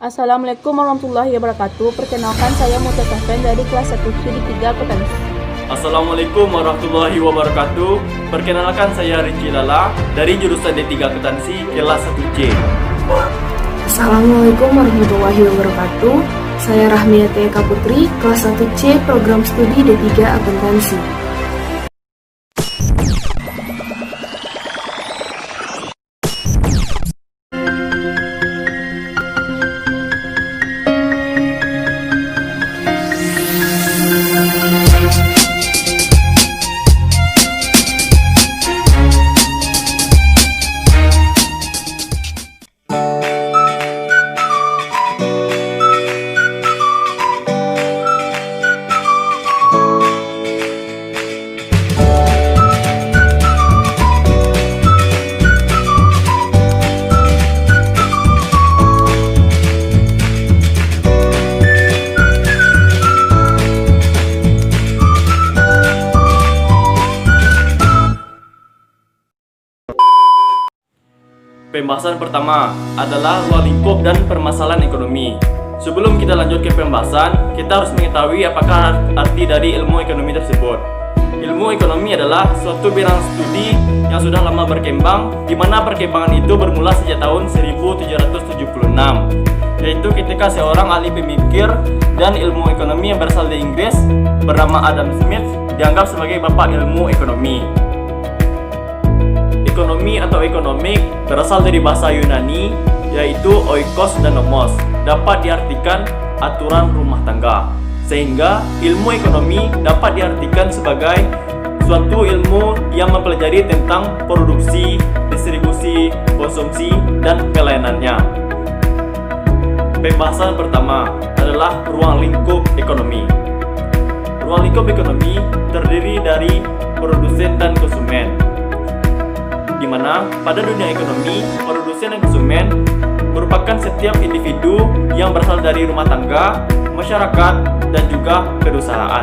Assalamualaikum warahmatullahi wabarakatuh. Perkenalkan, saya Mutasafan dari kelas 1C di 3 Akuntansi. Assalamualaikum warahmatullahi wabarakatuh. Perkenalkan, saya Rinci Lala dari jurusan D3 Akuntansi kelas 1C. Assalamualaikum warahmatullahi wabarakatuh. Saya Rahmiati Eka Putri, kelas 1C program studi D3 Akuntansi. Pembahasan pertama adalah ruang lingkup dan permasalahan ekonomi. Sebelum kita lanjut ke pembahasan, kita harus mengetahui apakah arti dari ilmu ekonomi tersebut. Ilmu ekonomi adalah suatu bidang studi yang sudah lama berkembang, di mana perkembangan itu bermula sejak tahun 1776, yaitu ketika seorang ahli pemikir dan ilmu ekonomi yang berasal dari Inggris bernama Adam Smith dianggap sebagai bapak ilmu ekonomi. Ekonomi atau ekonomik berasal dari bahasa Yunani, yaitu oikos dan nomos, dapat diartikan aturan rumah tangga. Sehingga ilmu ekonomi dapat diartikan sebagai suatu ilmu yang mempelajari tentang produksi, distribusi, konsumsi, dan pelayanannya. Pembahasan pertama adalah ruang lingkup ekonomi. Ruang lingkup ekonomi terdiri dari produsen dan konsumen, di mana pada dunia ekonomi, produsen dan konsumen merupakan setiap individu yang berasal dari rumah tangga, masyarakat, dan juga perusahaan.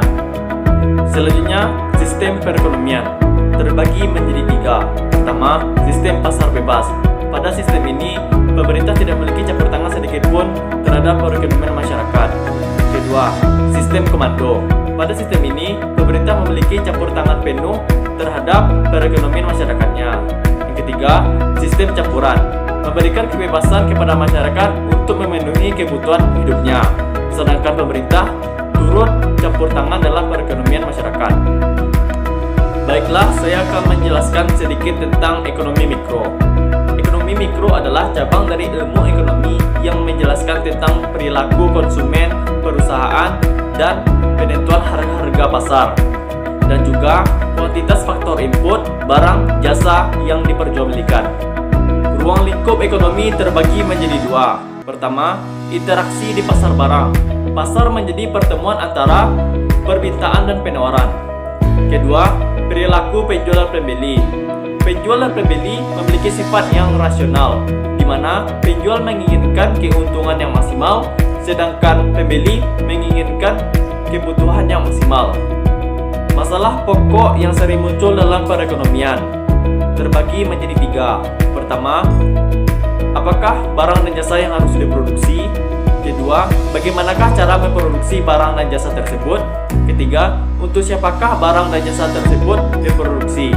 Selanjutnya, sistem perekonomian terbagi menjadi 3. Pertama, sistem pasar bebas. Pada sistem ini, pemerintah tidak memiliki campur tangan sedikit pun terhadap perekonomian masyarakat. Kedua, sistem komando. Pada sistem ini, pemerintah memiliki campur tangan penuh terhadap perekonomian masyarakatnya. Yang ketiga, sistem campuran, memberikan kebebasan kepada masyarakat untuk memenuhi kebutuhan hidupnya, sedangkan pemerintah turut campur tangan dalam perekonomian masyarakat. Baiklah, saya akan menjelaskan sedikit tentang ekonomi mikro. Ekonomi mikro adalah cabang dari ilmu ekonomi yang menjelaskan tentang perilaku konsumen, perusahaan, dan penentuan harga pasar, dan juga kuantitas faktor input, barang, jasa yang diperjualbelikan. Ruang lingkup ekonomi terbagi menjadi 2. Pertama, interaksi di pasar barang. Pasar menjadi pertemuan antara permintaan dan penawaran. Kedua, perilaku penjual dan pembeli. Penjual dan pembeli memiliki sifat yang rasional, di mana penjual menginginkan keuntungan yang maksimal, sedangkan pembeli menginginkan kebutuhan yang maksimal. Masalah pokok yang sering muncul dalam perekonomian terbagi menjadi 3. Pertama, apakah barang dan jasa yang harus diproduksi? Kedua, bagaimanakah cara memproduksi barang dan jasa tersebut? Ketiga, untuk siapakah barang dan jasa tersebut diproduksi?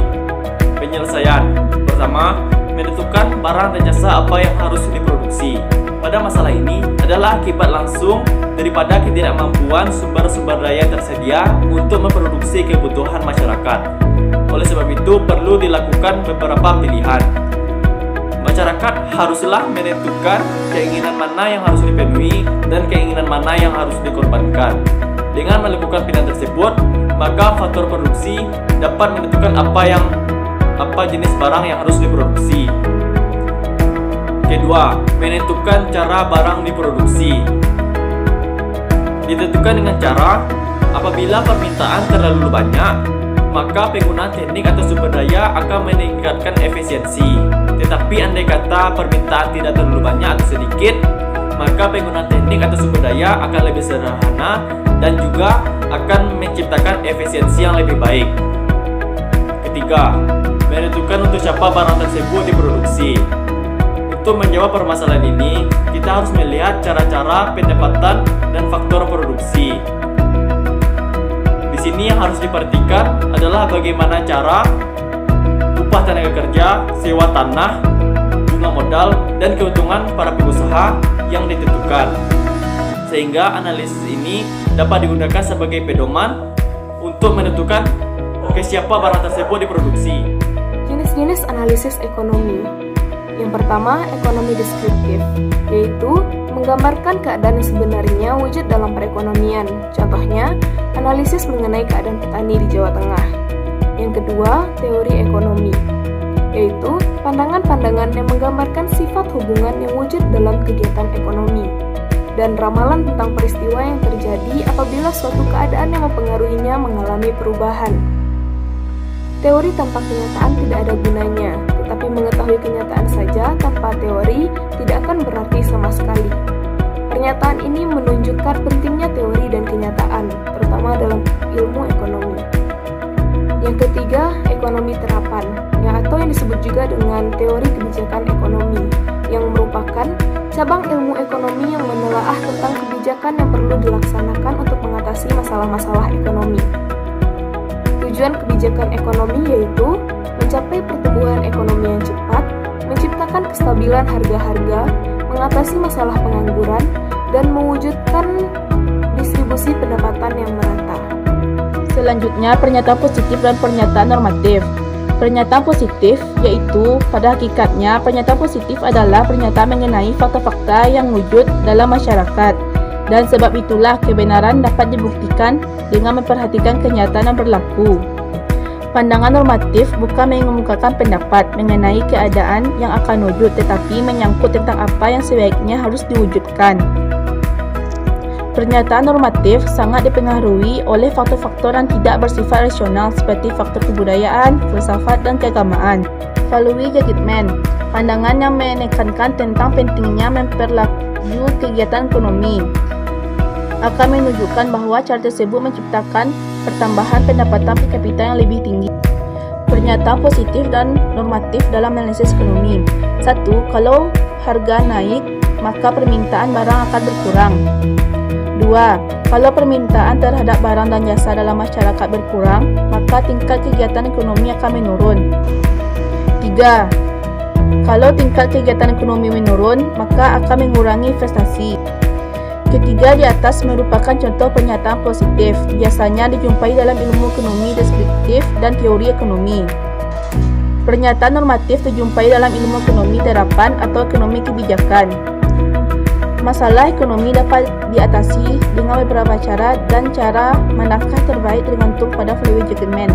Penyelesaian. Pertama, menentukan barang dan jasa apa yang harus diproduksi. Pada masalah ini adalah akibat langsung daripada ketidakmampuan sumber-sumber daya tersedia untuk memproduksi kebutuhan masyarakat. Oleh sebab itu, perlu dilakukan beberapa pilihan. Masyarakat haruslah menentukan keinginan mana yang harus dipenuhi dan keinginan mana yang harus dikorbankan. Dengan melakukan pilihan tersebut, maka faktor produksi dapat menentukan apa jenis barang yang harus diproduksi. Kedua, menentukan cara barang diproduksi. Ditentukan dengan cara apabila permintaan terlalu banyak, maka penggunaan teknik atau sumber daya akan meningkatkan efisiensi. Tetapi andai kata permintaan tidak terlalu banyak atau sedikit, maka penggunaan teknik atau sumber daya akan lebih sederhana dan juga akan menciptakan efisiensi yang lebih baik. Ketiga, menentukan untuk siapa barang tersebut diproduksi. Untuk menjawab permasalahan ini, kita harus melihat cara-cara pendapatan dan faktor produksi. Di sini yang harus diperhatikan adalah bagaimana cara upah tenaga kerja, sewa tanah, bunga modal, dan keuntungan para pengusaha yang ditentukan. Sehingga analisis ini dapat digunakan sebagai pedoman untuk menentukan ke siapa barang tersebut diproduksi. Jenis-jenis analisis ekonomi. Yang pertama, ekonomi deskriptif, yaitu menggambarkan keadaan yang sebenarnya wujud dalam perekonomian. Contohnya, analisis mengenai keadaan petani di Jawa Tengah. Yang kedua, teori ekonomi, yaitu pandangan-pandangan yang menggambarkan sifat hubungan yang wujud dalam kegiatan ekonomi dan ramalan tentang peristiwa yang terjadi apabila suatu keadaan yang mempengaruhinya mengalami perubahan. Teori tanpa kenyataan tidak ada gunanya, tetapi mengetahui kenyataan saja tanpa teori tidak akan berarti sama sekali. Pernyataan ini menunjukkan pentingnya teori dan kenyataan, terutama dalam ilmu ekonomi. Yang ketiga, ekonomi terapan, atau yang disebut juga dengan teori kebijakan ekonomi, yang merupakan cabang ilmu ekonomi yang menelaah tentang kebijakan yang perlu dilaksanakan untuk mengatasi masalah-masalah ekonomi. Tujuan kebijakan ekonomi yaitu mencapai pertumbuhan ekonomi yang cepat, menciptakan kestabilan harga-harga, mengatasi masalah pengangguran, dan mewujudkan distribusi pendapatan yang merata. Selanjutnya, pernyataan positif dan pernyataan normatif. Pernyataan positif yaitu pada hakikatnya pernyataan positif adalah pernyataan mengenai fakta-fakta yang wujud dalam masyarakat, dan sebab itulah kebenaran dapat dibuktikan dengan memperhatikan kenyataan yang berlaku. Pandangan normatif bukan mengemukakan pendapat mengenai keadaan yang akan wujud, tetapi menyangkut tentang apa yang sebaiknya harus diwujudkan. Pernyataan normatif sangat dipengaruhi oleh faktor-faktor yang tidak bersifat rasional seperti faktor kebudayaan, filsafat, dan keagamaan. Value judgment, pandangan yang menekankan tentang pentingnya memperlaku kegiatan ekonomi, akan menunjukkan bahwa cara tersebut menciptakan pertambahan pendapatan per kapita yang lebih tinggi. Pernyataan positif dan normatif dalam analisis ekonomi. 1. Kalau harga naik, maka permintaan barang akan berkurang. 2. Kalau permintaan terhadap barang dan jasa dalam masyarakat berkurang, maka tingkat kegiatan ekonomi akan menurun. 3. Kalau tingkat kegiatan ekonomi menurun, maka akan mengurangi investasi. Ketiga di atas merupakan contoh pernyataan positif, biasanya dijumpai dalam ilmu ekonomi deskriptif dan teori ekonomi. Pernyataan normatif dijumpai dalam ilmu ekonomi terapan atau ekonomi kebijakan. Masalah ekonomi dapat diatasi dengan beberapa cara, dan cara manakah terbaik tergantung pada value judgment.